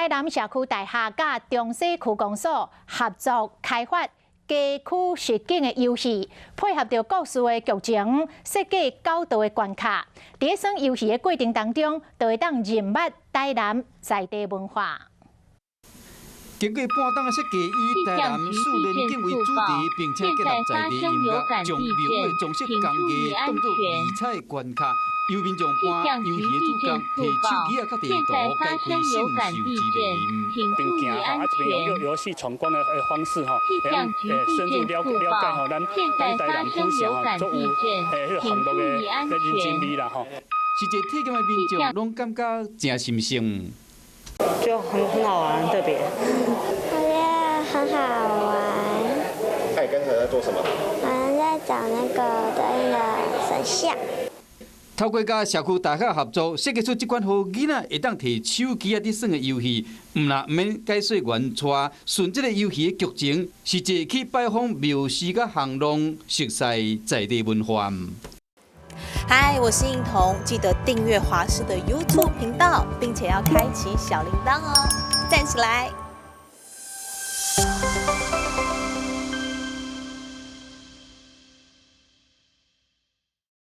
台南社区大厦甲中西区公所合作开发家区实景的游戏，配合着故事的剧情，设计高度的关卡。在耍游戏的过程当中，就会当认捌台南在地文化。 经过半档的设计，以台南四连景为主题，并且结合在地音乐，将庙宇装饰工艺当作迷彩关卡。游民众搬游戏的主工，摕手机啊、甲地图解开圣兽之谜。并行吼，这边用游戏闯关的方式吼，深入了解吼，咱台南府城吼，都有迄个项目的认真味啦吼。实际体验的民众拢感觉真新鲜。 就很好玩，很特别。我觉得很好玩。那你刚才在做什么？好像在找那个对应的神像。透过甲社区大厦合作，设计出这款互囡仔会当摕手机啊伫耍的游戏，毋免解说员带，顺这个游戏的剧情，实际去拜访庙寺甲巷弄，熟悉在地文化。 嗨，我是映彤，记得订阅华视的 YouTube 频道，并且要开启小铃铛哦，站起来！